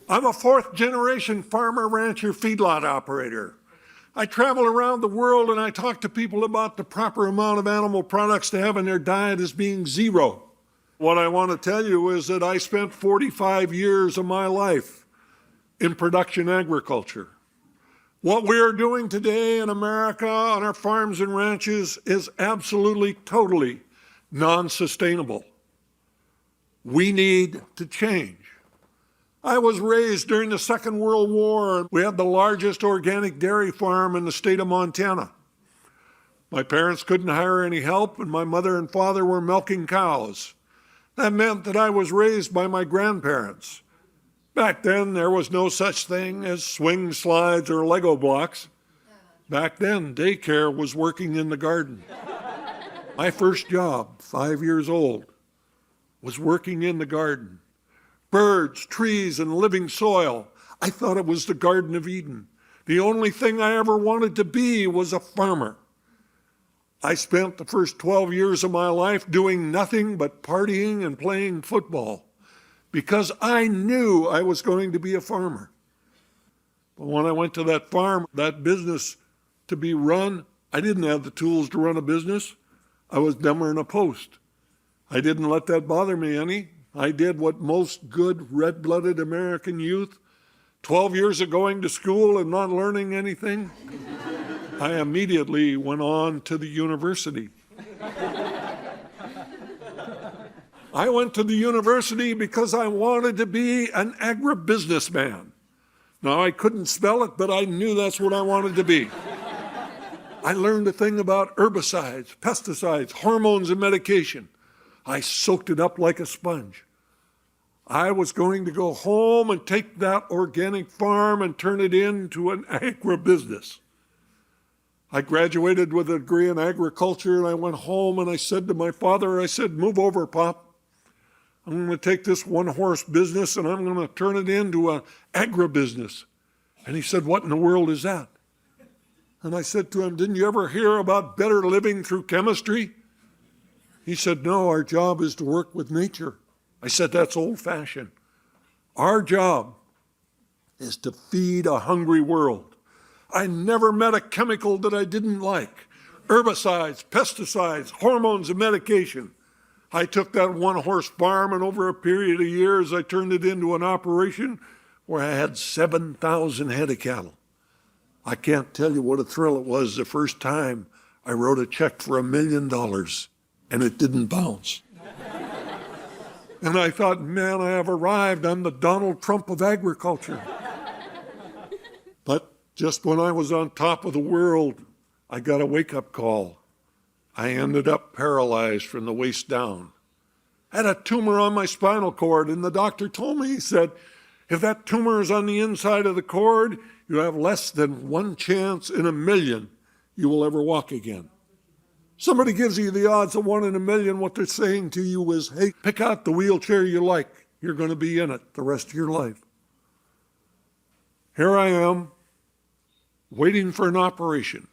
I'm a fourth-generation farmer, rancher, feedlot operator. I travel around the world and I talk to people about the proper amount of animal products to have in their diet as being zero. What I want to tell you is that I spent 45 years of my life in production agriculture. What we are doing today in America on our farms and ranches is absolutely, totally non-sustainable. We need to change. I was raised during the Second World War. We had the largest organic dairy farm in the state of Montana. My parents couldn't hire any help, and my mother and father were milking cows. That meant that I was raised by my grandparents. Back then, there was no such thing as swing slides or Lego blocks. Back then, daycare was working in the garden. My first job, 5 years old, was working in the garden. Birds, trees, and living soil. I thought it was the Garden of Eden. The only thing I ever wanted to be was a farmer. I spent the first 12 years of my life doing nothing but partying and playing football because I knew I was going to be a farmer. But when I went to that farm, that business to be run, I didn't have the tools to run a business. I was dumber than a post. I didn't let that bother me any. I did what most good red-blooded American youth, 12 years of going to school and not learning anything, I immediately went on to the university. I went to the university because I wanted to be an agribusinessman. Now, I couldn't spell it, but I knew that's what I wanted to be. I learned a thing about herbicides, pesticides, hormones, and medication. I soaked it up like a sponge. I was going to go home and take that organic farm and turn it into an agribusiness. I graduated with a degree in agriculture, and I went home and I said to my father, I said, move over, Pop. I'm going to take this one-horse business and I'm going to turn it into an agribusiness. And he said, what in the world is that? And I said to him, didn't you ever hear about better living through chemistry? He said, no, our job is to work with nature. I said, that's old-fashioned. Our job is to feed a hungry world. I never met a chemical that I didn't like. Herbicides, pesticides, hormones, and medication. I took that one-horse farm, and over a period of years, I turned it into an operation where I had 7,000 head of cattle. I can't tell you what a thrill it was the first time I wrote a check for $1 million. And it didn't bounce. And I thought, man, I have arrived. I'm the Donald Trump of agriculture. But just when I was on top of the world, I got a wake-up call. I ended up paralyzed from the waist down. I had a tumor on my spinal cord, and the doctor told me, he said, if that tumor is on the inside of the cord, you have less than 1 chance in 1,000,000 you will ever walk again. Somebody gives you the odds of 1 in 1,000,000, what they're saying to you is, hey, pick out the wheelchair you like. You're going to be in it the rest of your life. Here I am, waiting for an operation.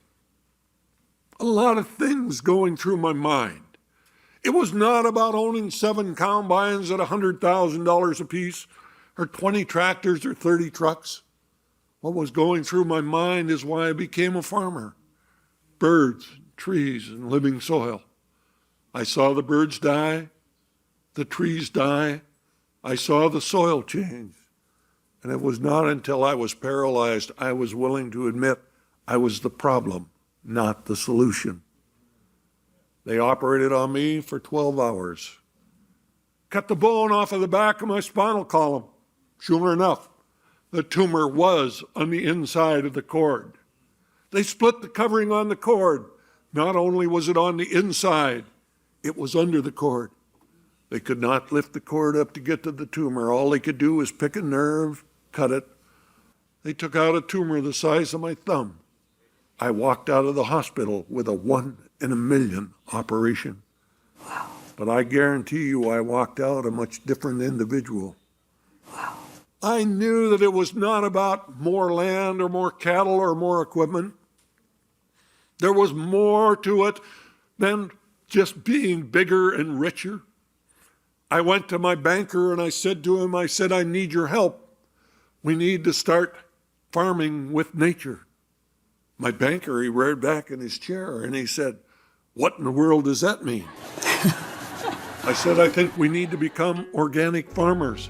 A lot of things going through my mind. It was not about owning 7 combines at $100,000 apiece, or 20 tractors or 30 trucks. What was going through my mind is why I became a farmer. Birds, trees, and living soil. I saw the birds die, the trees die. I saw the soil change. And it was not until I was paralyzed I was willing to admit I was the problem, not the solution. They operated on me for 12 hours. Cut the bone off of the back of my spinal column. Sure enough, the tumor was on the inside of the cord. They split the covering on the cord. Not only was it on the inside, it was under the cord. They could not lift the cord up to get to the tumor. All they could do was pick a nerve, cut it. They took out a tumor the size of my thumb. I walked out of the hospital with a 1 in 1,000,000 operation. Wow. But I guarantee you I walked out a much different individual. Wow. I knew that it was not about more land or more cattle or more equipment. There was more to it than just being bigger and richer. I went to my banker and I said to him, I need your help. We need to start farming with nature. My banker, he reared back in his chair and he said, what in the world does that mean? I said, I think we need to become organic farmers.